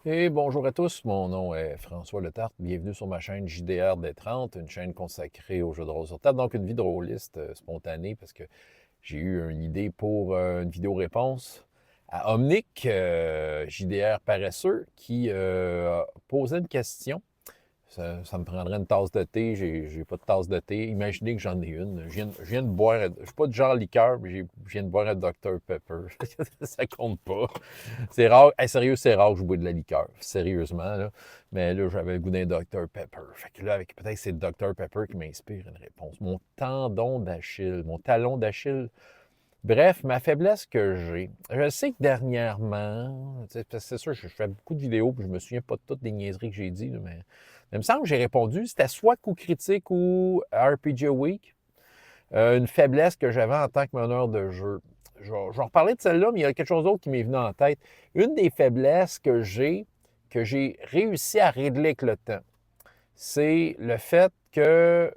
Et bonjour à tous, mon nom est François Letarte. Bienvenue sur ma chaîne JDR des 30, une chaîne consacrée aux jeux de rôle sur table. Donc, une vie de rôliste spontanée parce que j'ai eu une idée pour une vidéo-réponse à Omnic, JDR paresseux, qui posait une question. Ça me prendrait une tasse de thé. J'ai pas de tasse de thé. Imaginez que j'en ai une. Je viens de boire. Je suis pas du genre liqueur, mais je viens de boire un Dr Pepper. Ça compte pas. C'est rare. Hey, sérieux, c'est rare que je bois de la liqueur. Sérieusement, là. Mais là, j'avais le goût d'un Dr Pepper. Fait que là, avec peut-être c'est le Dr Pepper qui m'inspire une réponse. Mon tendon d'Achille, mon talon d'Achille. Bref, ma faiblesse que j'ai. Je sais que dernièrement, c'est sûr, je fais beaucoup de vidéos, puis je me souviens pas de toutes les niaiseries que j'ai dit, là, mais il me semble que j'ai répondu. C'était soit coup critique ou RPG Week. Une faiblesse que j'avais en tant que meneur de jeu. Je vais en reparler de celle-là, mais il y a quelque chose d'autre qui m'est venu en tête. Une des faiblesses que j'ai réussi à régler avec le temps, c'est le fait que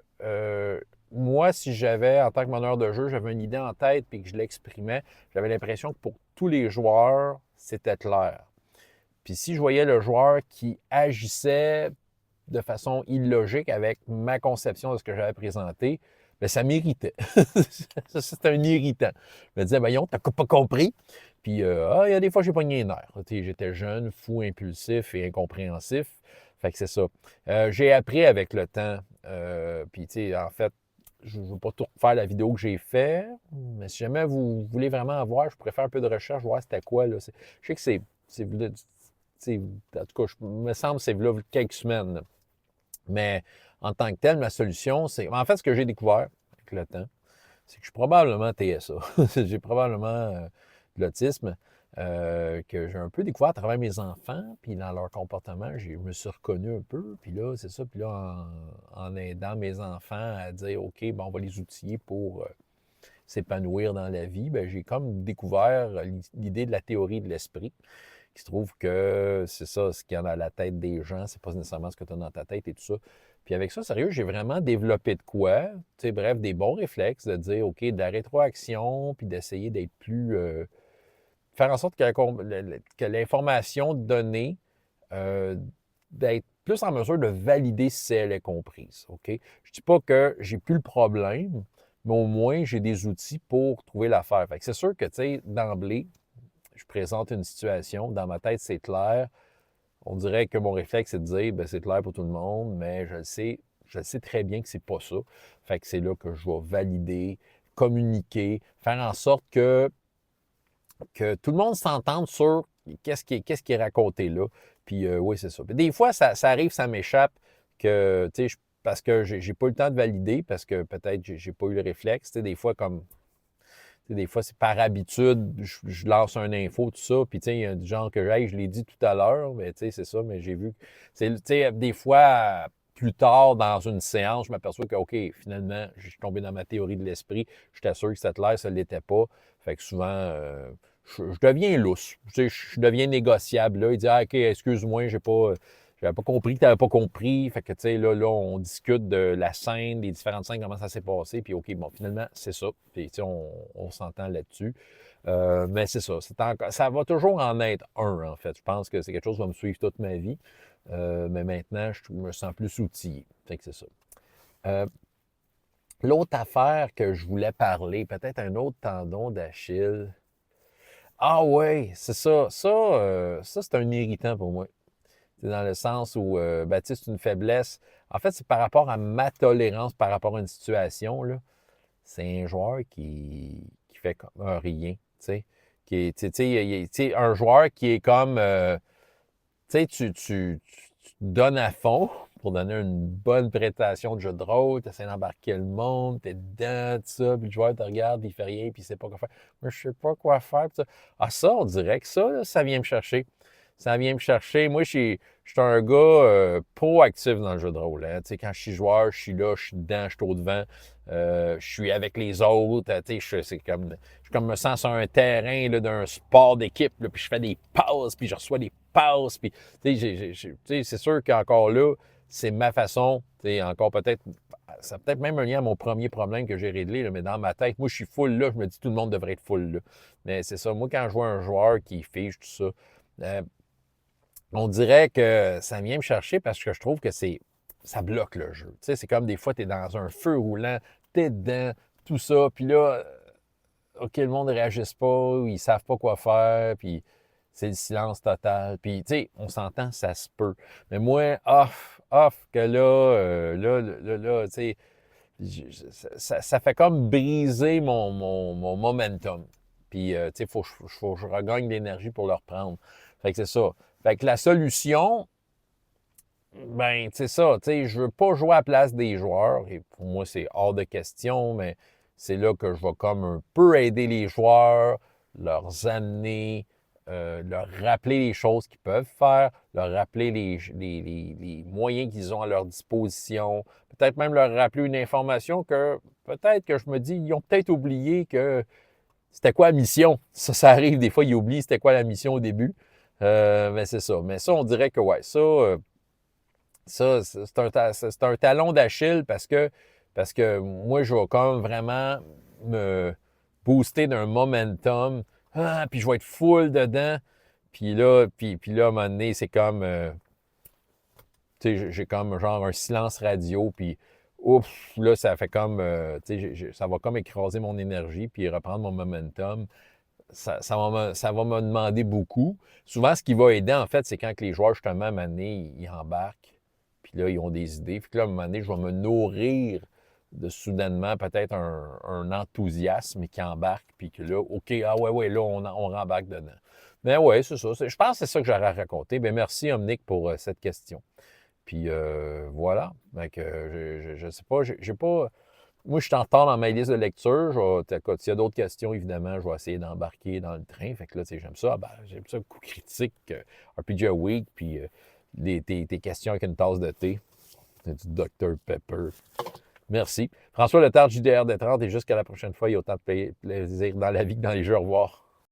moi, si j'avais, en tant que meneur de jeu, j'avais une idée en tête et que je l'exprimais, j'avais l'impression que pour tous les joueurs, c'était clair. Puis si je voyais le joueur qui agissait de façon illogique avec ma conception de ce que j'avais présenté, bien, ça m'irritait. C'était un irritant. Je me disais, voyons, t'as pas compris. Puis, il y a des fois, j'ai pogné les nerfs. J'étais jeune, fou, impulsif et incompréhensif. Fait que c'est ça. J'ai appris avec le temps. Puis, en fait, je ne veux pas tout refaire la vidéo que j'ai faite, mais si jamais vous voulez vraiment voir, je pourrais faire un peu de recherche, voir c'était quoi. Là. Je sais que en tout cas, me semble que c'est là quelques semaines. Là. Mais en tant que tel, ma solution, c'est. En fait, ce que j'ai découvert avec le temps, c'est que je suis probablement TSA. J'ai probablement de l'autisme que j'ai un peu découvert à travers mes enfants, puis dans leur comportement, je me suis reconnu un peu. Puis là, c'est ça. Puis là, en aidant mes enfants à dire, OK, bon, on va les outiller pour s'épanouir dans la vie, bien, j'ai comme découvert l'idée de la théorie de l'esprit qui se trouve que c'est ça, ce qu'il y a dans la tête des gens, c'est pas nécessairement ce que tu as dans ta tête et tout ça. Puis avec ça, sérieux, j'ai vraiment développé de quoi, tu sais, bref, des bons réflexes de dire, OK, de la rétroaction, puis d'essayer d'être plus. Faire en sorte que l'information donnée, euh, d'être plus en mesure de valider si elle est comprise. OK? Je ne dis pas que j'ai plus le problème, mais au moins j'ai des outils pour trouver l'affaire. Fait que c'est sûr que, tu sais, d'emblée, je présente une situation, dans ma tête, c'est clair. On dirait que mon réflexe, c'est de dire, ben, c'est clair pour tout le monde, mais je sais très bien que c'est pas ça. Fait que c'est là que je vais valider, communiquer, faire en sorte que tout le monde s'entende sur qu'est-ce qui est raconté là. Puis oui, c'est ça. Puis des fois, ça arrive, ça m'échappe que, tu sais, parce que j'ai pas eu le temps de valider, parce que peut-être j'ai pas eu le réflexe. Tu sais, des fois, comme des fois, c'est par habitude, je lance un info, tout ça, puis tu sais, il y a du genre que hey, je l'ai dit tout à l'heure, mais tu sais, c'est ça, mais j'ai vu. Tu sais, des fois, plus tard dans une séance, je m'aperçois que, OK, finalement, je suis tombé dans ma théorie de l'esprit, je t'assure que cette l'air, ça ne l'était pas. Fait que souvent, je deviens lousse, tu sais, je deviens négociable. Là. Il dit, ah, OK, excuse-moi, j'avais pas compris que tu n'avais pas compris. Fait que, tu sais, là, on discute de la scène, des différentes scènes, comment ça s'est passé. Puis, OK, bon, finalement, c'est ça. Puis, tu sais, on s'entend là-dessus. Mais c'est ça. Ça va toujours en être un, en fait. Je pense que c'est quelque chose qui va me suivre toute ma vie. Mais maintenant, je me sens plus outillé. Fait que c'est ça. Euh, L'autre affaire que je voulais parler, peut-être un autre tendon d'Achille. Ah ouais, c'est ça. Ça, c'est un irritant pour moi. C'est dans le sens où, ben, tu sais, c'est une faiblesse. En fait, c'est par rapport à ma tolérance par rapport à une situation, là. C'est un joueur qui fait comme un rien, tu sais. Qui est, tu sais, tu sais, un joueur qui est comme, tu sais, tu te donnes à fond pour donner une bonne prestation de jeu de rôle, tu essaies d'embarquer le monde, t'es dedans, tout ça, puis le joueur te regarde, puis il fait rien, puis il sait pas quoi faire. Moi, je sais pas quoi faire, puis ça. Ah, ça, on dirait que ça, là, ça vient me chercher. Ça vient me chercher. Moi, je suis un gars proactif dans le jeu de rôle. Hein. Tu sais, quand je suis joueur, je suis là, je suis dedans, je suis au devant. Je suis avec les autres. Tu sais, je comme me sens sur un terrain là, d'un sport d'équipe, là, puis je fais des passes, puis je reçois des passes. Puis, tu sais, tu sais, c'est sûr qu'encore là, c'est ma façon. Tu sais, encore peut-être, ça a peut-être même un lien à mon premier problème que j'ai réglé, là, mais dans ma tête, moi, je suis full là. Je me dis tout le monde devrait être full là. Mais c'est ça. Moi, quand je vois un joueur qui fige tout ça, on dirait que ça vient me chercher parce que je trouve que ça bloque le jeu. Tu sais, c'est comme des fois, tu es dans un feu roulant, tu es dedans, tout ça, puis là, OK, le monde ne réagisse pas, ils savent pas quoi faire, puis c'est le silence total. Puis, tu sais, on s'entend, ça se peut. Mais moi, que là, tu sais, ça fait comme briser mon momentum. Puis, tu sais, faut que je regagne de l'énergie pour le reprendre. Fait que c'est ça. Fait que la solution, ben, c'est ça, tu sais, je veux pas jouer à la place des joueurs, et pour moi, c'est hors de question, mais c'est là que je vais comme un peu aider les joueurs, leur amener, leur rappeler les choses qu'ils peuvent faire, leur rappeler les moyens qu'ils ont à leur disposition, peut-être même leur rappeler une information que peut-être que je me dis, ils ont peut-être oublié que c'était quoi la mission. Ça arrive, des fois, ils oublient c'était quoi la mission au début. Mais c'est ça. Mais ça, on dirait que, ouais, ça, c'est un talon d'Achille parce que moi, je vais comme vraiment me booster d'un momentum. Ah, puis je vais être full dedans. Puis là, à un moment donné, c'est comme, tu sais, j'ai comme genre un silence radio. Puis, ouf, là, ça fait comme, tu sais, ça va comme écraser mon énergie puis reprendre mon momentum. Ça va me demander beaucoup. Souvent, ce qui va aider, en fait, c'est quand les joueurs, justement, à un moment donné, ils embarquent. Puis là, ils ont des idées. Puis là, à un moment donné, je vais me nourrir de soudainement peut-être un enthousiasme qui embarque. Puis que là, OK, ah ouais, là, on rembarque dedans. Mais ouais, c'est ça. Je pense que c'est ça que j'aurais à raconter. Bien, merci, Omnic, pour cette question. Puis voilà. Donc, je sais pas, j'ai pas. Moi, je suis en retard dans ma liste de lecture. S'il y a d'autres questions, évidemment, je vais essayer d'embarquer dans le train. Fait que là, tu sais, j'aime ça. Ben, j'aime ça, le coup critique, RPG Week, puis tes questions avec une tasse de thé. C'est du Dr Pepper. Merci. François Letard, JDR de 30, et jusqu'à la prochaine fois, il y a autant de plaisir dans la vie que dans les jeux. Au revoir.